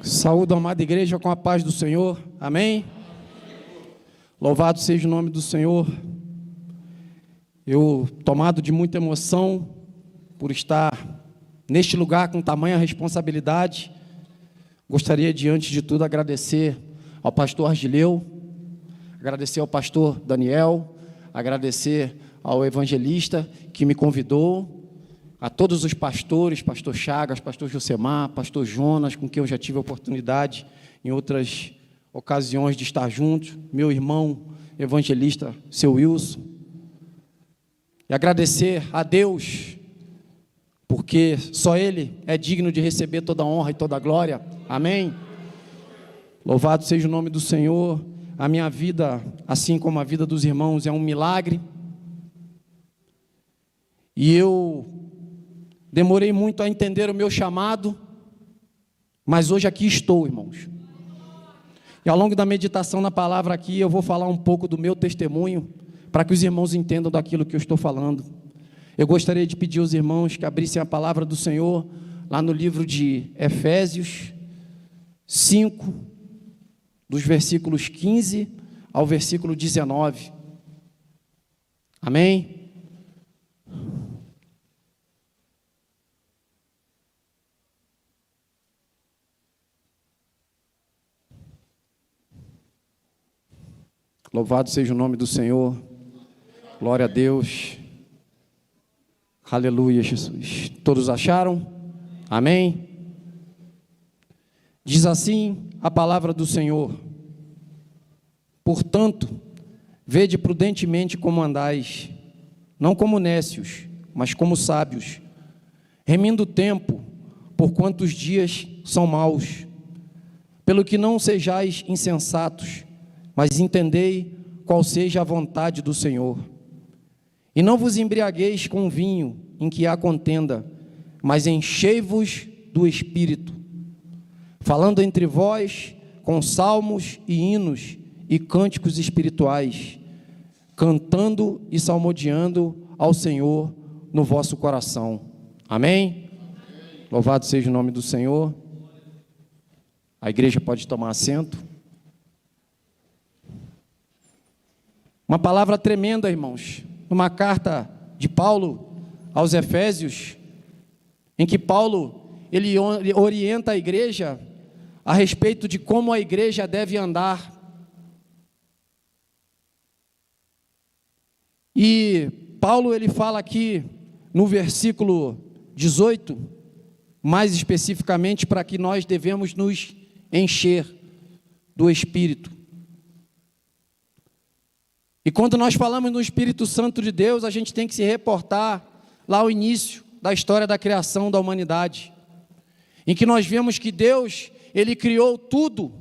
Saúde, amada igreja, com a paz do Senhor. Amém? Louvado seja o nome do Senhor. Eu, tomado de muita emoção por estar neste lugar com tamanha responsabilidade, gostaria de, antes de tudo, agradecer ao pastor Argileu, agradecer ao pastor Daniel, agradecer ao evangelista que me convidou, a todos os pastores, pastor Chagas, pastor Josemar, pastor Jonas, com quem eu já tive a oportunidade em outras ocasiões de estar juntos, meu irmão evangelista, seu Wilson, e agradecer a Deus, porque só Ele é digno de receber toda a honra e toda a glória. Amém? Louvado seja o nome do Senhor. A minha vida, assim como a vida dos irmãos, é um milagre, e eu demorei muito a entender o meu chamado, mas hoje aqui estou, irmãos. E ao longo da meditação na palavra aqui, eu vou falar um pouco do meu testemunho, para que os irmãos entendam daquilo que eu estou falando. Eu gostaria de pedir aos irmãos que abrissem a palavra do Senhor, lá no livro de Efésios 5, dos versículos 15 ao versículo 19. Amém? Louvado seja o nome do Senhor, glória a Deus, aleluia, Jesus. Todos acharam? Amém? Diz assim a palavra do Senhor: portanto, vede prudentemente como andais, não como nécios, mas como sábios, remindo o tempo, porquanto os dias são maus, pelo que não sejais insensatos, mas entendei qual seja a vontade do Senhor. E não vos embriagueis com vinho em que há contenda, mas enchei-vos do Espírito, falando entre vós com salmos e hinos e cânticos espirituais, cantando e salmodiando ao Senhor no vosso coração. Amém? Louvado seja o nome do Senhor. A igreja pode tomar assento. Uma palavra tremenda, irmãos, numa carta de Paulo aos Efésios, em que Paulo, ele orienta a igreja a respeito de como a igreja deve andar. E Paulo, ele fala aqui no versículo 18, mais especificamente, para que nós devemos nos encher do Espírito. E quando nós falamos no Espírito Santo de Deus, a gente tem que se reportar lá ao início da história da criação da humanidade, em que nós vemos que Deus, Ele criou tudo,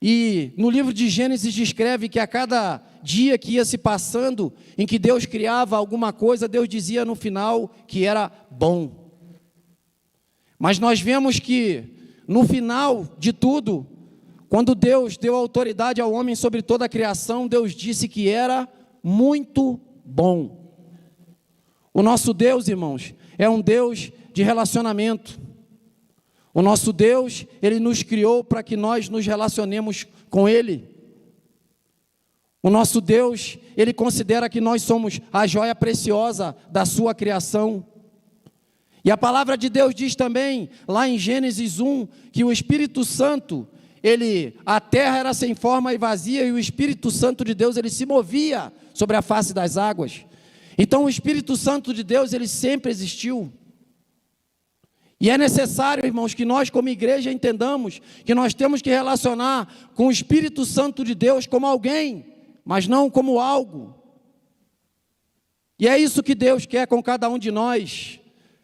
e no livro de Gênesis descreve que a cada dia que ia se passando, em que Deus criava alguma coisa, Deus dizia no final que era bom. Mas nós vemos que no final de tudo, quando Deus deu autoridade ao homem sobre toda a criação, Deus disse que era muito bom. O nosso Deus, irmãos, é um Deus de relacionamento. O nosso Deus, Ele nos criou para que nós nos relacionemos com Ele. O nosso Deus, Ele considera que nós somos a joia preciosa da sua criação. E a palavra de Deus diz também, lá em Gênesis 1, que o Espírito Santo, a terra era sem forma e vazia, e o Espírito Santo de Deus, ele se movia sobre a face das águas. Então o Espírito Santo de Deus, ele sempre existiu. E é necessário, irmãos, que nós como igreja entendamos que nós temos que relacionar com o Espírito Santo de Deus como alguém, mas não como algo. E é isso que Deus quer com cada um de nós.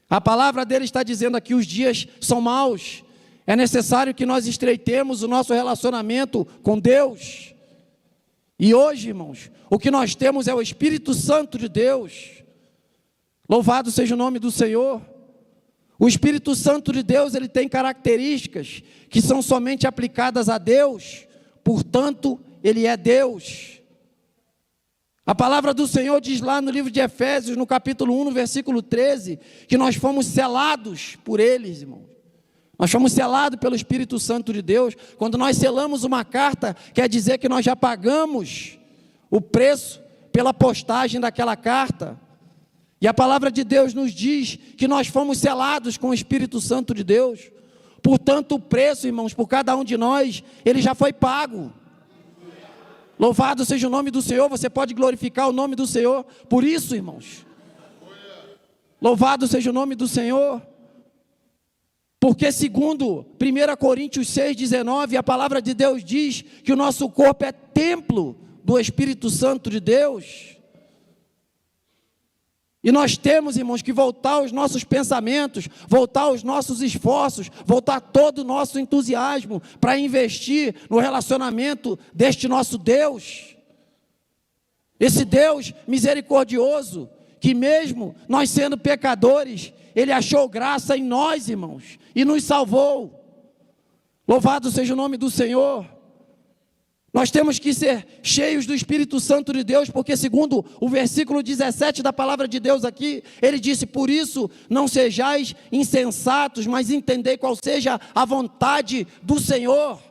A palavra dele está dizendo aqui: os dias são maus. É necessário que nós estreitemos o nosso relacionamento com Deus. E hoje, irmãos, o que nós temos é o Espírito Santo de Deus. Louvado seja o nome do Senhor. O Espírito Santo de Deus, ele tem características que são somente aplicadas a Deus, portanto, ele é Deus. A palavra do Senhor diz lá no livro de Efésios, no capítulo 1, no versículo 13, que nós fomos selados por eles, irmãos. Nós fomos selados pelo Espírito Santo de Deus. Quando nós selamos uma carta, quer dizer que nós já pagamos o preço pela postagem daquela carta. E a palavra de Deus nos diz que nós fomos selados com o Espírito Santo de Deus. Portanto, o preço, irmãos, por cada um de nós, ele já foi pago. Louvado seja o nome do Senhor. Você pode glorificar o nome do Senhor por isso, irmãos. Louvado seja o nome do Senhor. Porque segundo 1 Coríntios 6,19, a palavra de Deus diz que o nosso corpo é templo do Espírito Santo de Deus. E nós temos, irmãos, que voltar os nossos pensamentos, voltar os nossos esforços, voltar todo o nosso entusiasmo para investir no relacionamento deste nosso Deus. Esse Deus misericordioso, que mesmo nós sendo pecadores, Ele achou graça em nós, irmãos, e nos salvou. Louvado seja o nome do Senhor. Nós temos que ser cheios do Espírito Santo de Deus, porque segundo o versículo 17 da palavra de Deus aqui, ele disse: por isso não sejais insensatos, mas entendei qual seja a vontade do Senhor.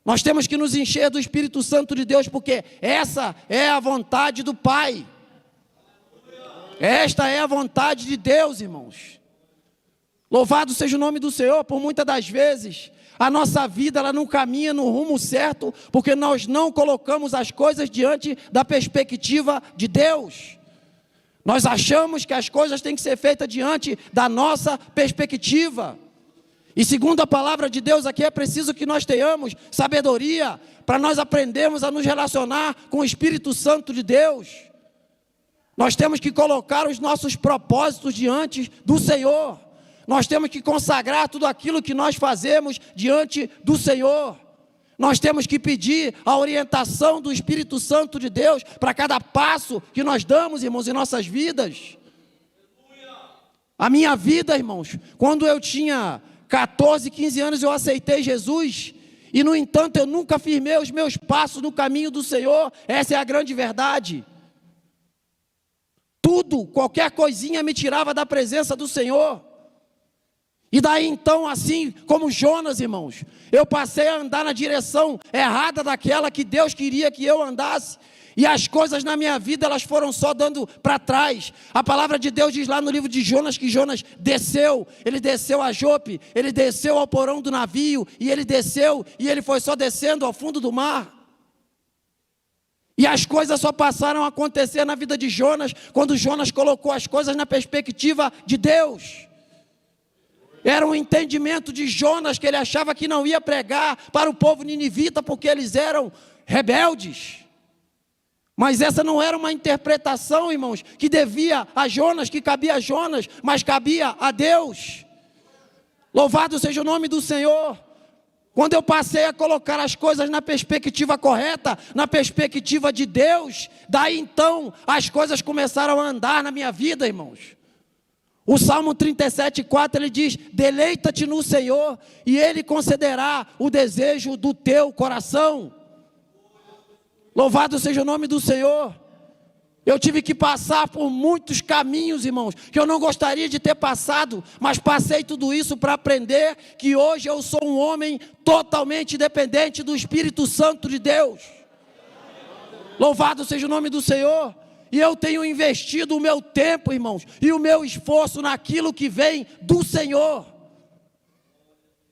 Nós temos que nos encher do Espírito Santo de Deus, porque essa é a vontade do Pai. Esta é a vontade de Deus, irmãos. Louvado seja o nome do Senhor. Por muitas das vezes a nossa vida ela não caminha no rumo certo, porque nós não colocamos as coisas diante da perspectiva de Deus. Nós achamos que as coisas têm que ser feitas diante da nossa perspectiva. E segundo a palavra de Deus aqui, é preciso que nós tenhamos sabedoria para nós aprendermos a nos relacionar com o Espírito Santo de Deus. Nós temos que colocar os nossos propósitos diante do Senhor. Nós temos que consagrar tudo aquilo que nós fazemos diante do Senhor. Nós temos que pedir a orientação do Espírito Santo de Deus para cada passo que nós damos, irmãos, em nossas vidas. A minha vida, irmãos, quando eu tinha 14, 15 anos, eu aceitei Jesus. E, no entanto, eu nunca firmei os meus passos no caminho do Senhor. Essa é a grande verdade. Tudo, qualquer coisinha me tirava da presença do Senhor. E daí então, assim como Jonas, irmãos, eu passei a andar na direção errada daquela que Deus queria que eu andasse. E as coisas na minha vida, elas foram só dando para trás. A palavra de Deus diz lá no livro de Jonas, que Jonas desceu. Ele desceu a Jope, ele desceu ao porão do navio, e ele desceu, e ele foi só descendo ao fundo do mar. E as coisas só passaram a acontecer na vida de Jonas, quando Jonas colocou as coisas na perspectiva de Deus. Era um entendimento de Jonas, que ele achava que não ia pregar para o povo ninivita, porque eles eram rebeldes. Mas essa não era uma interpretação, irmãos, que devia a Jonas, que cabia a Jonas, mas cabia a Deus. Louvado seja o nome do Senhor. Quando eu passei a colocar as coisas na perspectiva correta, na perspectiva de Deus, daí então as coisas começaram a andar na minha vida, irmãos. O Salmo 37,4 ele diz: deleita-te no Senhor e Ele concederá o desejo do teu coração. Louvado seja o nome do Senhor. Eu tive que passar por muitos caminhos, irmãos, que eu não gostaria de ter passado, mas passei tudo isso para aprender que hoje eu sou um homem totalmente dependente do Espírito Santo de Deus. Louvado seja o nome do Senhor. E eu tenho investido o meu tempo, irmãos, e o meu esforço naquilo que vem do Senhor.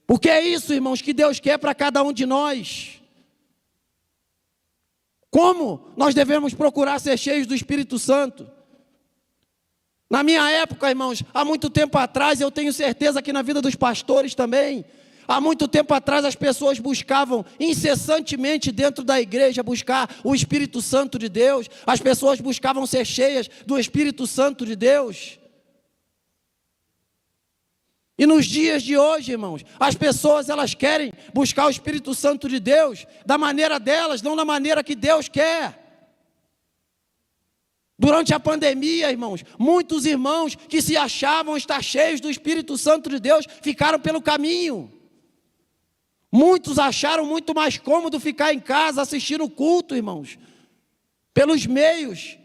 Porque é isso, irmãos, que Deus quer para cada um de nós. Como nós devemos procurar ser cheios do Espírito Santo? Na minha época, irmãos, há muito tempo atrás, eu tenho certeza que na vida dos pastores também, há muito tempo atrás as pessoas buscavam incessantemente dentro da igreja buscar o Espírito Santo de Deus. As pessoas buscavam ser cheias do Espírito Santo de Deus. E nos dias de hoje, irmãos, as pessoas elas querem buscar o Espírito Santo de Deus da maneira delas, não da maneira que Deus quer. Durante a pandemia, irmãos, muitos irmãos que se achavam estar cheios do Espírito Santo de Deus ficaram pelo caminho. Muitos acharam muito mais cômodo ficar em casa assistindo o culto, irmãos, pelos meios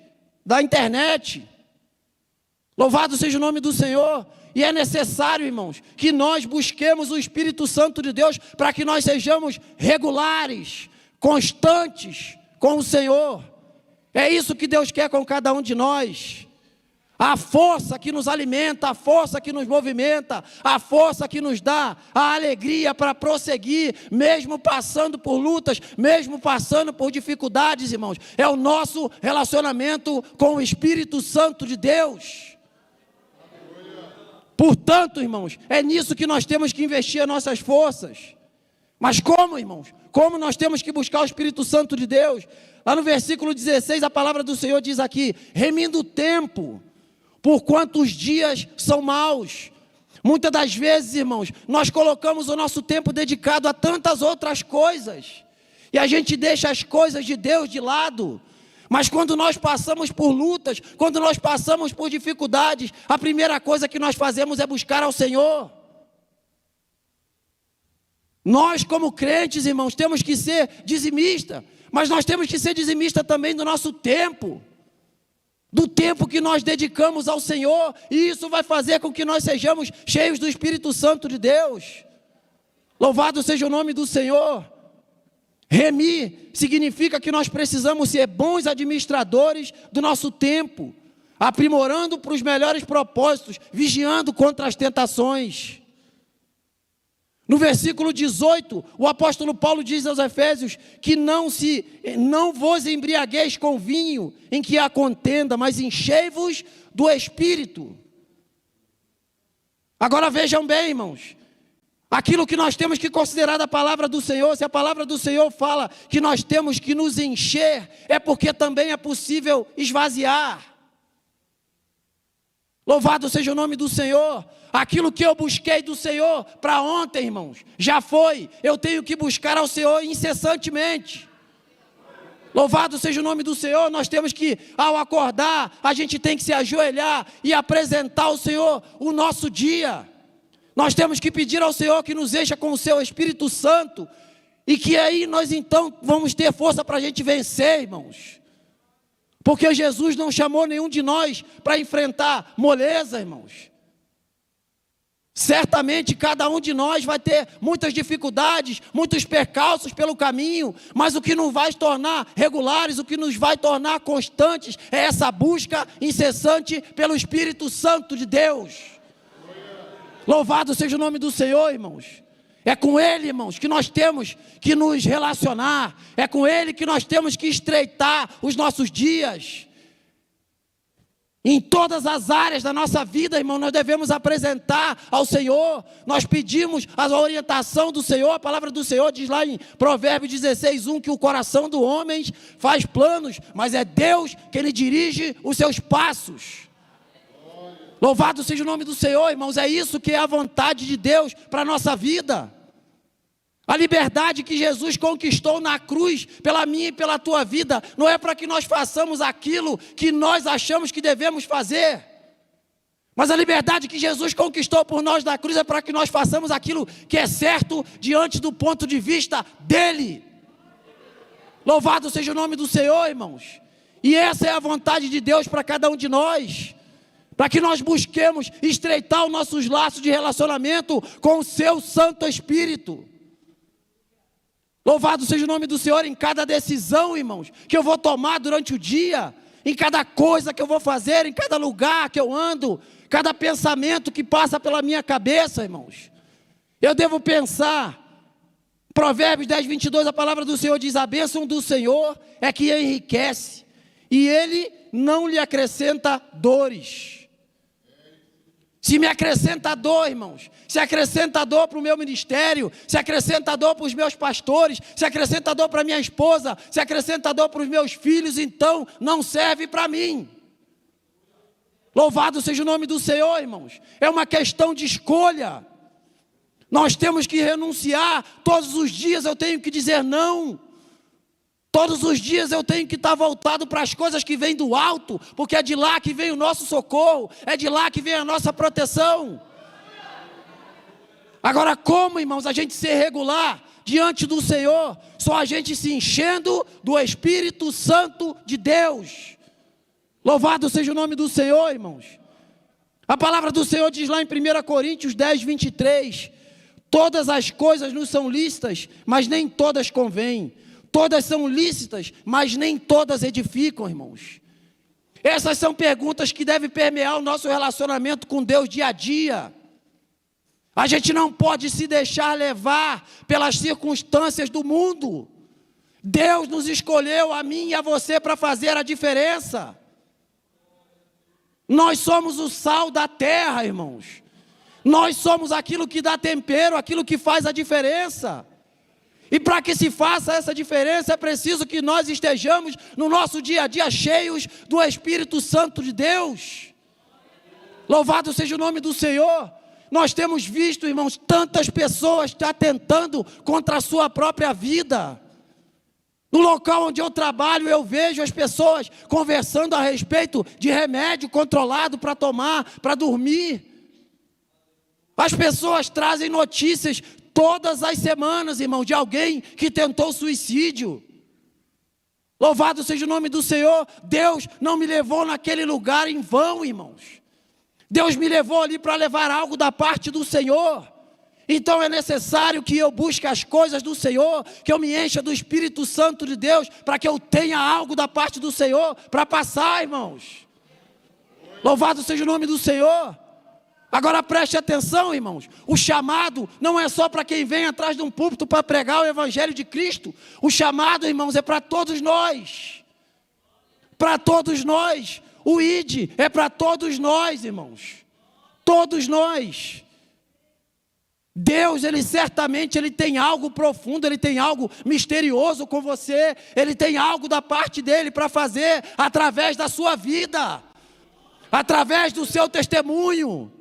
da internet. Louvado seja o nome do Senhor. E é necessário, irmãos, que nós busquemos o Espírito Santo de Deus para que nós sejamos regulares, constantes com o Senhor. É isso que Deus quer com cada um de nós. A força que nos alimenta, a força que nos movimenta, a força que nos dá a alegria para prosseguir, mesmo passando por lutas, mesmo passando por dificuldades, irmãos, é o nosso relacionamento com o Espírito Santo de Deus. Portanto, irmãos, é nisso que nós temos que investir as nossas forças. Mas como, irmãos? Como nós temos que buscar o Espírito Santo de Deus? Lá no versículo 16, a palavra do Senhor diz aqui: remindo o tempo, porquanto os dias são maus. Muitas das vezes, irmãos, nós colocamos o nosso tempo dedicado a tantas outras coisas, e a gente deixa as coisas de Deus de lado. Mas quando nós passamos por lutas, quando nós passamos por dificuldades, a primeira coisa que nós fazemos é buscar ao Senhor. Nós, como crentes, irmãos, temos que ser dizimistas, mas nós temos que ser dizimistas também do nosso tempo, do tempo que nós dedicamos ao Senhor, e isso vai fazer com que nós sejamos cheios do Espírito Santo de Deus. Louvado seja o nome do Senhor. Remir significa que nós precisamos ser bons administradores do nosso tempo, aprimorando para os melhores propósitos, vigiando contra as tentações. No versículo 18, o apóstolo Paulo diz aos Efésios que não vos embriagueis com vinho em que há contenda, mas enchei-vos do Espírito. Agora vejam bem, irmãos, aquilo que nós temos que considerar da palavra do Senhor, se a palavra do Senhor fala que nós temos que nos encher, é porque também é possível esvaziar. Louvado seja o nome do Senhor. Aquilo que eu busquei do Senhor para ontem, irmãos, já foi. Eu tenho que buscar ao Senhor incessantemente. Louvado seja o nome do Senhor. Nós temos que, ao acordar, a gente tem que se ajoelhar e apresentar ao Senhor o nosso dia. Nós temos que pedir ao Senhor que nos encha com o seu Espírito Santo, e que aí nós então vamos ter força para a gente vencer, irmãos. Porque Jesus não chamou nenhum de nós para enfrentar moleza, irmãos. Certamente cada um de nós vai ter muitas dificuldades, muitos percalços pelo caminho, mas o que nos vai tornar regulares, o que nos vai tornar constantes, é essa busca incessante pelo Espírito Santo de Deus. Louvado seja o nome do Senhor, irmãos. É com Ele, irmãos, que nós temos que nos relacionar, é com Ele que nós temos que estreitar os nossos dias. Em todas as áreas da nossa vida, irmão, nós devemos apresentar ao Senhor. Nós pedimos a orientação do Senhor. A palavra do Senhor diz lá em Provérbios 16:1 que o coração do homem faz planos, mas é Deus que lhe dirige os seus passos. Louvado seja o nome do Senhor, irmãos. É isso que é a vontade de Deus para a nossa vida. A liberdade que Jesus conquistou na cruz, pela minha e pela tua vida, não é para que nós façamos aquilo que nós achamos que devemos fazer. Mas a liberdade que Jesus conquistou por nós na cruz é para que nós façamos aquilo que é certo diante do ponto de vista dEle. Louvado seja o nome do Senhor, irmãos. E essa é a vontade de Deus para cada um de nós. Para que nós busquemos estreitar os nossos laços de relacionamento com o seu Santo Espírito. Louvado seja o nome do Senhor em cada decisão, irmãos, que eu vou tomar durante o dia, em cada coisa que eu vou fazer, em cada lugar que eu ando, cada pensamento que passa pela minha cabeça, irmãos. Eu devo pensar. Provérbios 10:22, a palavra do Senhor diz: a bênção do Senhor é que enriquece, e Ele não lhe acrescenta dores. Se me acrescenta dor, irmãos, se acrescenta dor para o meu ministério, se acrescenta dor para os meus pastores, se acrescenta dor para minha esposa, se acrescenta dor para os meus filhos, então não serve para mim. Louvado seja o nome do Senhor, irmãos. É uma questão de escolha. Nós temos que renunciar. Todos os dias eu tenho que dizer não. Todos os dias eu tenho que estar voltado para as coisas que vêm do alto, porque é de lá que vem o nosso socorro, é de lá que vem a nossa proteção. Agora, como, irmãos, a gente ser regular diante do Senhor? Só a gente se enchendo do Espírito Santo de Deus. Louvado seja o nome do Senhor, irmãos. A palavra do Senhor diz lá em 1 Coríntios 10, 23, todas as coisas nos são lícitas, mas nem todas convêm. Todas são lícitas, mas nem todas edificam, irmãos. Essas são perguntas que devem permear o nosso relacionamento com Deus dia a dia. A gente não pode se deixar levar pelas circunstâncias do mundo. Deus nos escolheu, a mim e a você, para fazer a diferença. Nós somos o sal da terra, irmãos. Nós somos aquilo que dá tempero, aquilo que faz a diferença. E para que se faça essa diferença, é preciso que nós estejamos no nosso dia a dia cheios do Espírito Santo de Deus. Louvado seja o nome do Senhor. Nós temos visto, irmãos, tantas pessoas atentando contra a sua própria vida. No local onde eu trabalho, eu vejo as pessoas conversando a respeito de remédio controlado para tomar, para dormir. As pessoas trazem notícias todas as semanas, irmão, de alguém que tentou suicídio. Louvado seja o nome do Senhor. Deus não me levou naquele lugar em vão, irmãos. Deus me levou ali para levar algo da parte do Senhor. Então é necessário que eu busque as coisas do Senhor, que eu me encha do Espírito Santo de Deus, para que eu tenha algo da parte do Senhor para passar, irmãos. Louvado seja o nome do Senhor. Agora preste atenção, irmãos, o chamado não é só para quem vem atrás de um púlpito para pregar o Evangelho de Cristo. O chamado, irmãos, é para todos nós. Para todos nós. O ID é para todos nós, irmãos. Todos nós. Deus, Ele certamente Ele tem algo profundo, Ele tem algo misterioso com você. Ele tem algo da parte dEle para fazer através da sua vida. Através do seu testemunho.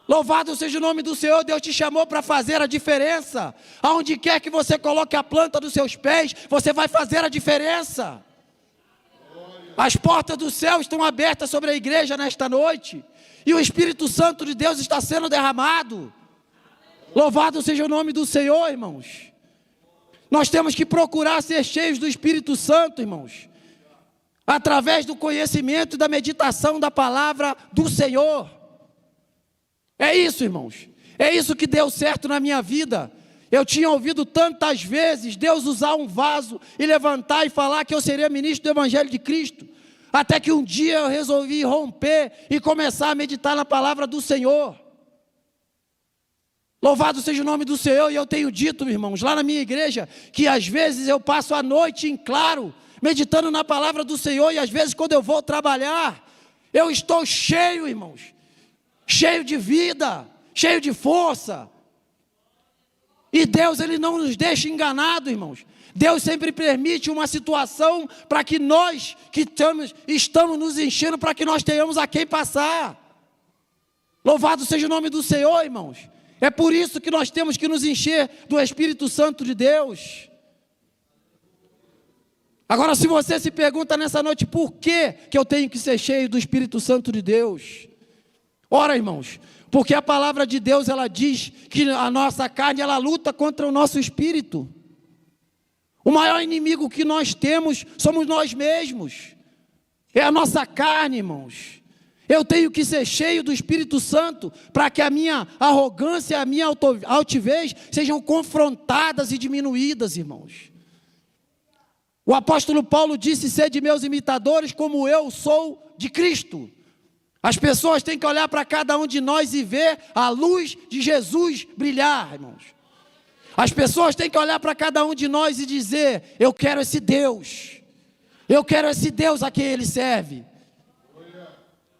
Louvado seja o nome do Senhor. Deus te chamou para fazer a diferença. Aonde quer que você coloque a planta dos seus pés, você vai fazer a diferença. As portas do céu estão abertas sobre a igreja nesta noite. E o Espírito Santo de Deus está sendo derramado. Louvado seja o nome do Senhor, irmãos. Nós temos que procurar ser cheios do Espírito Santo, irmãos. Através do conhecimento e da meditação da palavra do Senhor. É isso, irmãos. É isso que deu certo na minha vida. Eu tinha ouvido tantas vezes Deus usar um vaso e levantar e falar que eu seria ministro do Evangelho de Cristo. Até que um dia eu resolvi romper e começar a meditar na palavra do Senhor. Louvado seja o nome do Senhor. E eu tenho dito, irmãos, lá na minha igreja, que às vezes eu passo a noite em claro, meditando na palavra do Senhor. E às vezes quando eu vou trabalhar, eu estou cheio, irmãos. Cheio de vida, cheio de força. E Deus, Ele não nos deixa enganados, irmãos. Deus sempre permite uma situação para que nós que estamos nos enchendo, para que nós tenhamos a quem passar. Louvado seja o nome do Senhor, irmãos. É por isso que nós temos que nos encher do Espírito Santo de Deus. Agora, se você se pergunta nessa noite, por que eu tenho que ser cheio do Espírito Santo de Deus? Ora, irmãos, porque a palavra de Deus, ela diz que a nossa carne, ela luta contra o nosso espírito. O maior inimigo que nós temos somos nós mesmos. É a nossa carne, irmãos. Eu tenho que ser cheio do Espírito Santo para que a minha arrogância e a minha altivez sejam confrontadas e diminuídas, irmãos. O apóstolo Paulo disse: sede meus imitadores como eu sou de Cristo. As pessoas têm que olhar para cada um de nós e ver a luz de Jesus brilhar, irmãos. As pessoas têm que olhar para cada um de nós e dizer: eu quero esse Deus. Eu quero esse Deus a quem Ele serve.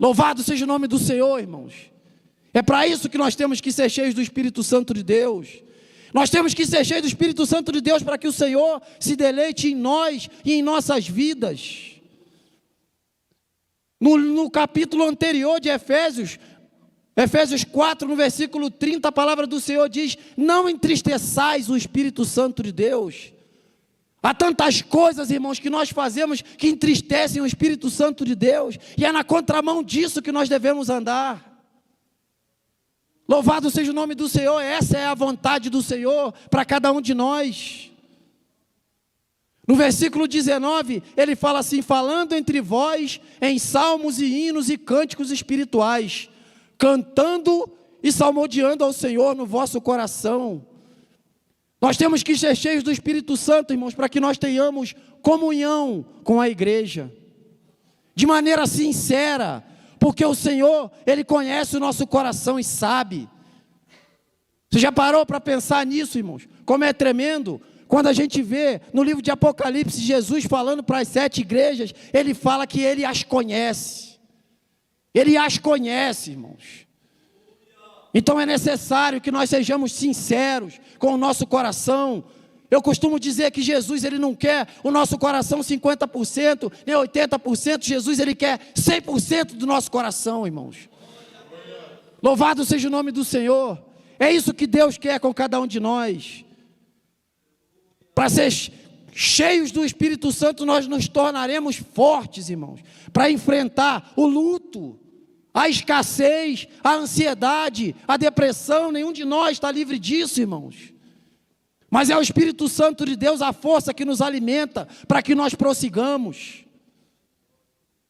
Louvado seja o nome do Senhor, irmãos. É para isso que nós temos que ser cheios do Espírito Santo de Deus. Nós temos que ser cheios do Espírito Santo de Deus para que o Senhor se deleite em nós e em nossas vidas. No capítulo anterior de Efésios 4, no versículo 30, a palavra do Senhor diz: não entristeçais o Espírito Santo de Deus. Há tantas coisas, irmãos, que nós fazemos que entristecem o Espírito Santo de Deus, e é na contramão disso que nós devemos andar. Louvado seja o nome do Senhor. Essa é a vontade do Senhor para cada um de nós. No versículo 19, ele fala assim: falando entre vós em salmos e hinos e cânticos espirituais, cantando e salmodiando ao Senhor no vosso coração. Nós temos que ser cheios do Espírito Santo, irmãos, para que nós tenhamos comunhão com a igreja, de maneira sincera, porque o Senhor, Ele conhece o nosso coração e sabe. Você já parou para pensar nisso, irmãos? Como é tremendo, quando a gente vê no livro de Apocalipse, Jesus falando para as 7 igrejas, Ele fala que Ele as conhece. Ele as conhece, irmãos. Então é necessário que nós sejamos sinceros com o nosso coração. Eu costumo dizer que Jesus, Ele não quer o nosso coração 50%, nem 80%. Jesus, Ele quer 100% do nosso coração, irmãos. Louvado seja o nome do Senhor. É isso que Deus quer com cada um de nós. Para ser cheios do Espírito Santo, nós nos tornaremos fortes, irmãos, para enfrentar o luto, a escassez, a ansiedade, a depressão. Nenhum de nós está livre disso, irmãos. Mas é o Espírito Santo de Deus, a força que nos alimenta para que nós prossigamos.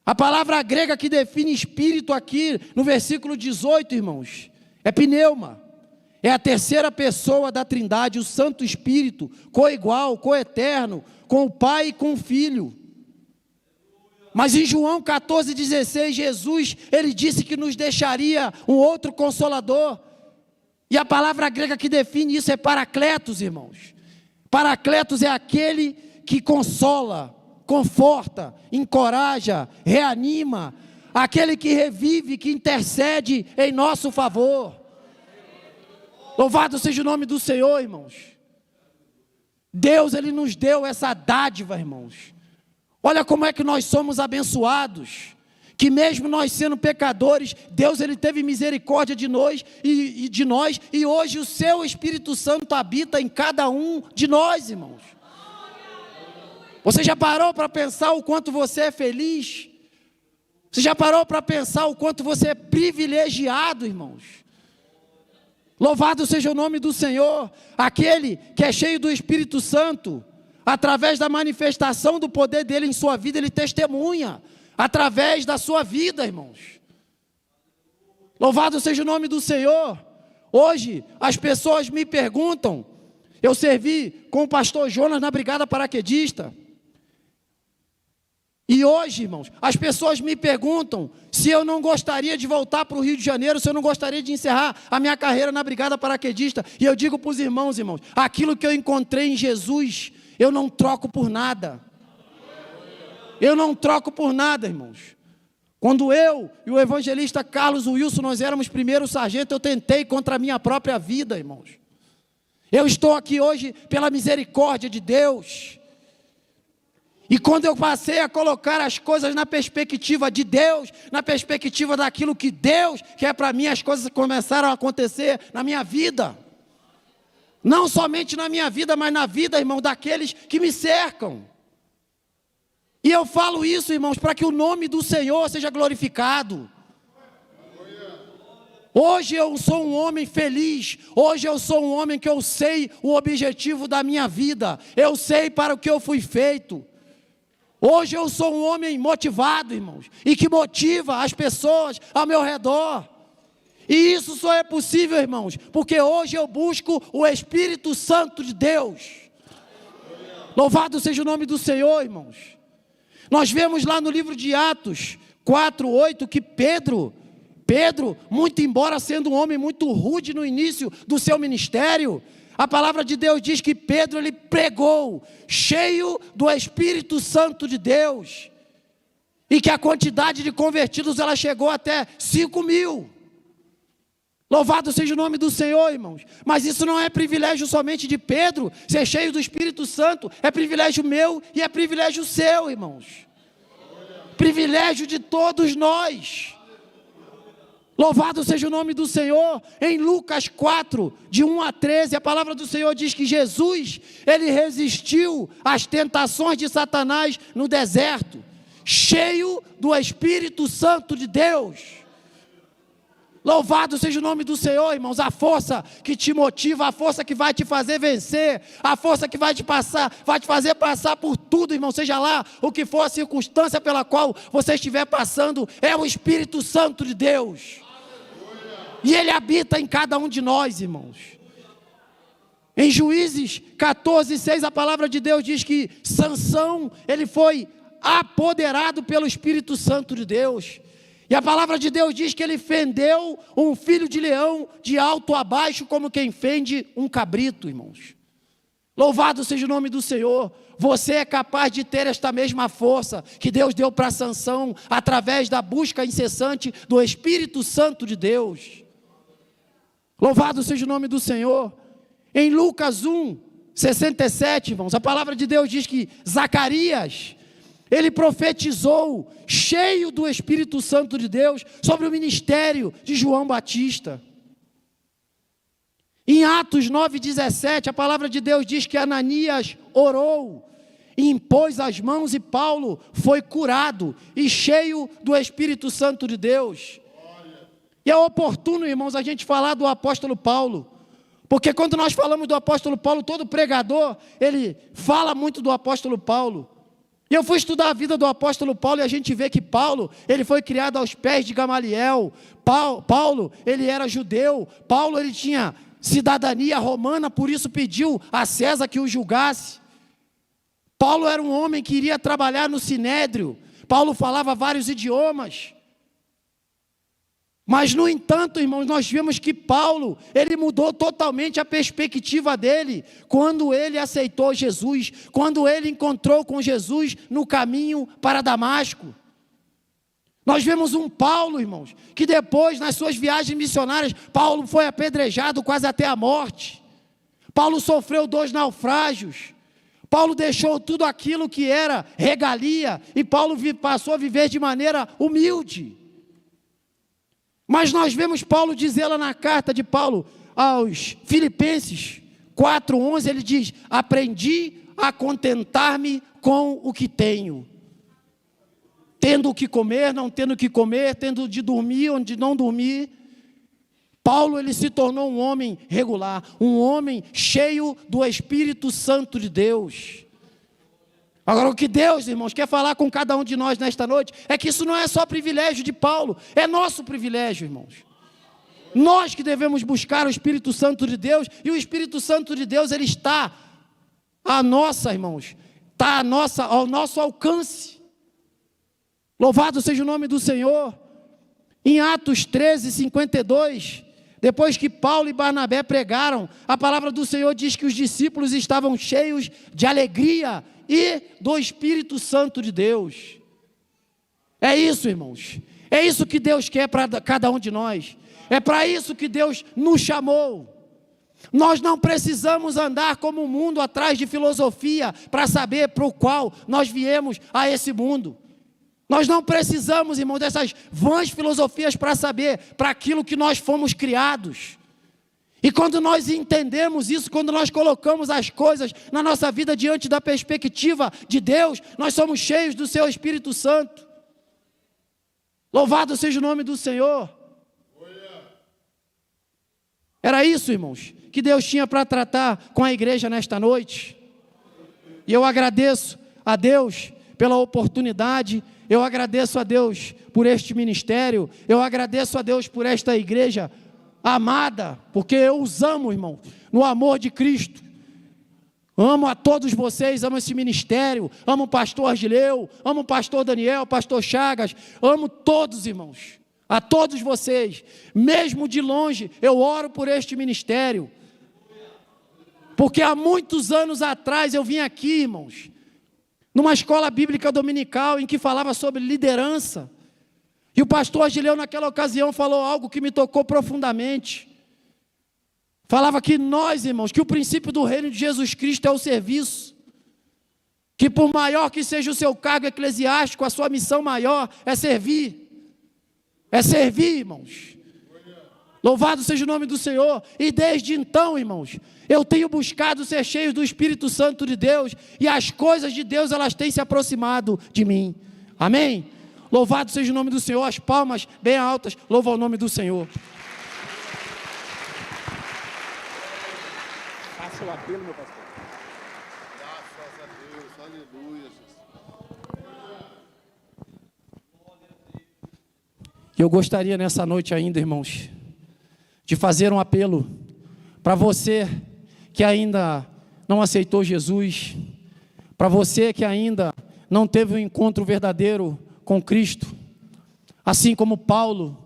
A palavra grega que define espírito aqui, no versículo 18, irmãos, é pneuma. É a terceira pessoa da Trindade, o Santo Espírito, coigual, coeterno, com o Pai e com o Filho. Mas em João 14,16, Jesus, Ele disse que nos deixaria um outro Consolador. E a palavra grega que define isso é Paracletos, irmãos. Paracletos é aquele que consola, conforta, encoraja, reanima, aquele que revive, que intercede em nosso favor. Louvado seja o nome do Senhor, irmãos. Deus, Ele nos deu essa dádiva, irmãos. Olha como é que nós somos abençoados. Que mesmo nós sendo pecadores, Deus, Ele teve misericórdia de nós e hoje o Seu Espírito Santo habita em cada um de nós, irmãos. Você já parou para pensar o quanto você é feliz? Você já parou para pensar o quanto você é privilegiado, irmãos? Louvado seja o nome do Senhor, aquele que é cheio do Espírito Santo, através da manifestação do poder dele em sua vida, ele testemunha, através da sua vida, irmãos. Louvado seja o nome do Senhor. Hoje, as pessoas me perguntam, eu servi com o pastor Jonas na Brigada Paraquedista, e hoje, irmãos, as pessoas me perguntam se eu não gostaria de voltar para o Rio de Janeiro, se eu não gostaria de encerrar a minha carreira na Brigada Paraquedista. E eu digo para os irmãos, aquilo que eu encontrei em Jesus, eu não troco por nada. Eu não troco por nada, irmãos. Quando eu e o evangelista Carlos Wilson, nós éramos primeiros sargentos, eu tentei contra a minha própria vida, irmãos. Eu estou aqui hoje pela misericórdia de Deus. E quando eu passei a colocar as coisas na perspectiva de Deus, na perspectiva daquilo que Deus quer para mim, as coisas começaram a acontecer na minha vida. Não somente na minha vida, mas na vida, irmão, daqueles que me cercam. E eu falo isso, irmãos, para que o nome do Senhor seja glorificado. Hoje eu sou um homem feliz, hoje eu sou um homem que eu sei o objetivo da minha vida, eu sei para o que eu fui feito. Hoje eu sou um homem motivado, irmãos, e que motiva as pessoas ao meu redor. E isso só é possível, irmãos, porque hoje eu busco o Espírito Santo de Deus. Louvado seja o nome do Senhor, irmãos. Nós vemos lá no livro de Atos 4:8 que Pedro, muito embora sendo um homem muito rude no início do seu ministério, a palavra de Deus diz que Pedro, ele pregou, cheio do Espírito Santo de Deus, e que a quantidade de convertidos, ela chegou até 5.000. Louvado seja o nome do Senhor, irmãos. Mas isso não é privilégio somente de Pedro, ser cheio do Espírito Santo, é privilégio meu e é privilégio seu, irmãos. Privilégio de todos nós. Louvado seja o nome do Senhor. Em Lucas 4, de 1 a 13, a palavra do Senhor diz que Jesus, ele resistiu às tentações de Satanás no deserto, cheio do Espírito Santo de Deus. Louvado seja o nome do Senhor, irmãos. A força que te motiva, a força que vai te fazer vencer, a força que vai te fazer passar por tudo, irmão, seja lá o que for a circunstância pela qual você estiver passando, é o Espírito Santo de Deus. E Ele habita em cada um de nós, irmãos. Em Juízes 14:6, a palavra de Deus diz que Sansão, ele foi apoderado pelo Espírito Santo de Deus. E a palavra de Deus diz que ele fendeu um filho de leão de alto a baixo, como quem fende um cabrito, irmãos. Louvado seja o nome do Senhor. Você é capaz de ter esta mesma força que Deus deu para Sansão, através da busca incessante do Espírito Santo de Deus. Louvado seja o nome do Senhor. Em Lucas 1:67, irmãos, a palavra de Deus diz que Zacarias, ele profetizou, cheio do Espírito Santo de Deus, sobre o ministério de João Batista. Em Atos 9:17, a palavra de Deus diz que Ananias orou, e impôs as mãos, e Paulo foi curado, e cheio do Espírito Santo de Deus. E é oportuno, irmãos, a gente falar do apóstolo Paulo, porque quando nós falamos do apóstolo Paulo, todo pregador, ele fala muito do apóstolo Paulo. E eu fui estudar a vida do apóstolo Paulo, e a gente vê que Paulo, ele foi criado aos pés de Gamaliel. Paulo, ele era judeu. Paulo, ele tinha cidadania romana, por isso pediu a César que o julgasse. Paulo era um homem que iria trabalhar no Sinédrio. Paulo falava vários idiomas. Mas, no entanto, irmãos, nós vimos que Paulo, ele mudou totalmente a perspectiva dele, quando ele aceitou Jesus, quando ele encontrou com Jesus no caminho para Damasco. Nós vemos um Paulo, irmãos, que depois, nas suas viagens missionárias, Paulo foi apedrejado quase até a morte. Paulo sofreu 2 naufrágios. Paulo deixou tudo aquilo que era regalia, e Paulo passou a viver de maneira humilde. Mas nós vemos Paulo dizer lá na carta de Paulo aos Filipenses 4:11, ele diz: aprendi a contentar-me com o que tenho. Tendo o que comer, não tendo o que comer, tendo de dormir, onde não dormir. Paulo, ele se tornou um homem regular, um homem cheio do Espírito Santo de Deus. Agora, o que Deus, irmãos, quer falar com cada um de nós nesta noite, é que isso não é só privilégio de Paulo, é nosso privilégio, irmãos. Nós que devemos buscar o Espírito Santo de Deus, e o Espírito Santo de Deus, ele está irmãos, está ao nosso alcance. Louvado seja o nome do Senhor. Em Atos 13:52, depois que Paulo e Barnabé pregaram, a palavra do Senhor diz que os discípulos estavam cheios de alegria e do Espírito Santo de Deus. É isso, irmãos. É isso que Deus quer para cada um de nós. É para isso que Deus nos chamou. Nós não precisamos andar como o mundo atrás de filosofia para saber para o qual nós viemos a esse mundo. Nós não precisamos, irmãos, dessas vãs filosofias para saber para aquilo que nós fomos criados. E quando nós entendemos isso, quando nós colocamos as coisas na nossa vida diante da perspectiva de Deus, nós somos cheios do seu Espírito Santo. Louvado seja o nome do Senhor. Era isso, irmãos, que Deus tinha para tratar com a igreja nesta noite. E eu agradeço a Deus pela oportunidade, eu agradeço a Deus por este ministério, eu agradeço a Deus por esta igreja amada, porque eu os amo, irmão, no amor de Cristo. Amo a todos vocês, amo esse ministério, amo o pastor Argileu, amo o pastor Daniel, pastor Chagas, amo todos, irmãos, a todos vocês. Mesmo de longe, eu oro por este ministério, porque há muitos anos atrás eu vim aqui, irmãos, numa escola bíblica dominical em que falava sobre liderança. E o pastor Argileu, naquela ocasião, falou algo que me tocou profundamente. Falava que nós, irmãos, que o princípio do reino de Jesus Cristo é o serviço. Que por maior que seja o seu cargo eclesiástico, a sua missão maior é servir. É servir, irmãos. Louvado seja o nome do Senhor. E desde então, irmãos, eu tenho buscado ser cheio do Espírito Santo de Deus. E as coisas de Deus, elas têm se aproximado de mim. Amém? Louvado seja o nome do Senhor. As palmas bem altas, louva o nome do Senhor. Faça o apelo, meu pastor. Graças a Deus, aleluia, Jesus. Eu gostaria nessa noite ainda, irmãos, de fazer um apelo para você que ainda não aceitou Jesus, para você que ainda não teve um encontro verdadeiro com Cristo, assim como Paulo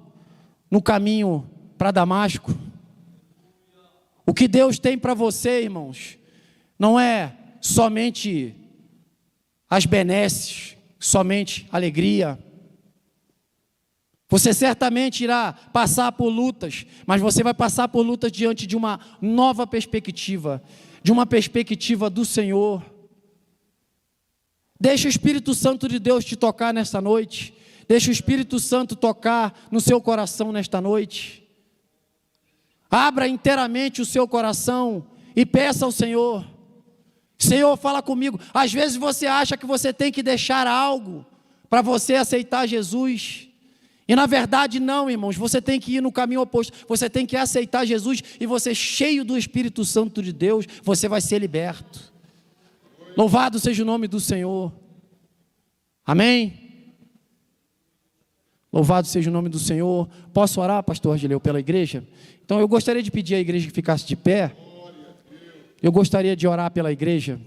no caminho para Damasco. O que Deus tem para você, irmãos, não é somente as benesses, somente alegria. Você certamente irá passar por lutas, mas você vai passar por lutas diante de uma nova perspectiva, de uma perspectiva do Senhor. Deixa o Espírito Santo de Deus te tocar nesta noite. Deixa o Espírito Santo tocar no seu coração nesta noite. Abra inteiramente o seu coração e peça ao Senhor. Senhor, fala comigo. Às vezes você acha que você tem que deixar algo para você aceitar Jesus. E na verdade não, irmãos, você tem que ir no caminho oposto, você tem que aceitar Jesus, e você, cheio do Espírito Santo de Deus, você vai ser liberto. Louvado seja o nome do Senhor. Amém? Louvado seja o nome do Senhor. Posso orar, pastor Argileu, pela igreja? Então eu gostaria de pedir à igreja que ficasse de pé. Eu gostaria de orar pela igreja.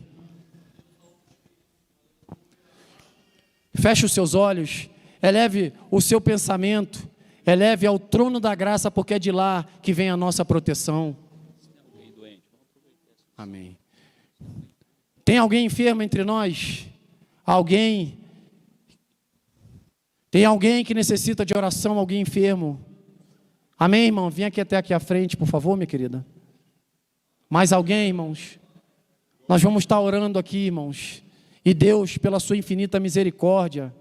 Feche os seus olhos. Eleve o seu pensamento, eleve ao trono da graça, porque é de lá que vem a nossa proteção. Amém. Tem alguém enfermo entre nós? Tem alguém que necessita de oração, alguém enfermo? Amém, irmão? Vem até aqui à frente, por favor, minha querida. Mais alguém, irmãos? Nós vamos estar orando aqui, irmãos. E Deus, pela sua infinita misericórdia,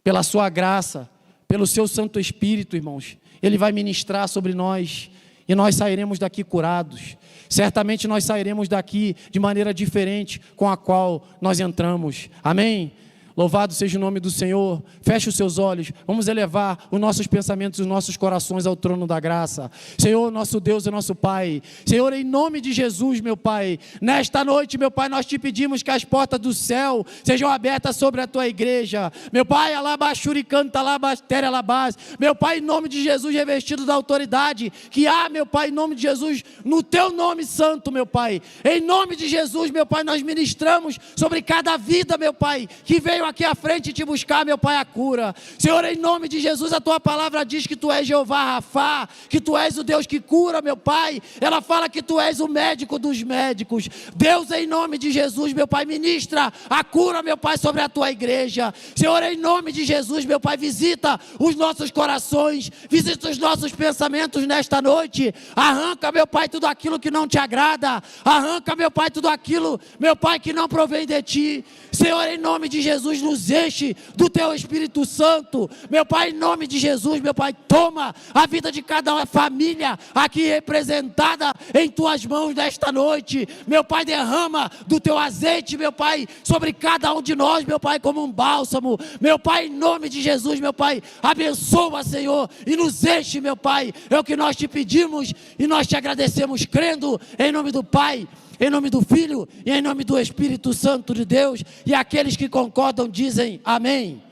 pela sua graça, pelo seu Santo Espírito, irmãos, Ele vai ministrar sobre nós, e nós sairemos daqui curados. Certamente nós sairemos daqui de maneira diferente com a qual nós entramos. Amém? Louvado seja o nome do Senhor. Feche os seus olhos. Vamos elevar os nossos pensamentos e os nossos corações ao trono da graça. Senhor, nosso Deus e nosso Pai. Senhor, em nome de Jesus, meu Pai, nesta noite, meu Pai, nós te pedimos que as portas do céu sejam abertas sobre a tua igreja. Meu Pai, alabaxuri canta, alabaster, alabás. Meu Pai, em nome de Jesus, revestido da autoridade que há, meu Pai, em nome de Jesus, no teu nome santo, meu Pai. Em nome de Jesus, meu Pai, nós ministramos sobre cada vida, meu Pai, que veio aqui à frente te buscar, meu Pai, a cura. Senhor, em nome de Jesus, a tua palavra diz que tu és Jeová Rafá, que tu és o Deus que cura, meu Pai. Ela fala que tu és o médico dos médicos. Deus, em nome de Jesus, meu Pai, ministra a cura, meu Pai, sobre a tua igreja. Senhor, em nome de Jesus, meu Pai, visita os nossos corações, visita os nossos pensamentos nesta noite. Arranca, meu Pai, tudo aquilo que não te agrada. Arranca, meu Pai, tudo aquilo, meu Pai, que não provém de ti. Senhor, em nome de Jesus, nos enche do teu Espírito Santo. Meu Pai, em nome de Jesus, meu Pai, toma a vida de cada família aqui representada em tuas mãos nesta noite. Meu Pai, derrama do teu azeite, meu Pai, sobre cada um de nós, meu Pai, como um bálsamo. Meu Pai, em nome de Jesus, meu Pai, abençoa, Senhor, e nos enche, meu Pai. É o que nós te pedimos e nós te agradecemos, crendo em nome do Pai, em nome do Filho e em nome do Espírito Santo de Deus. E aqueles que concordam dizem amém.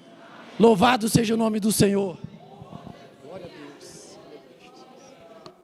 Louvado seja o nome do Senhor.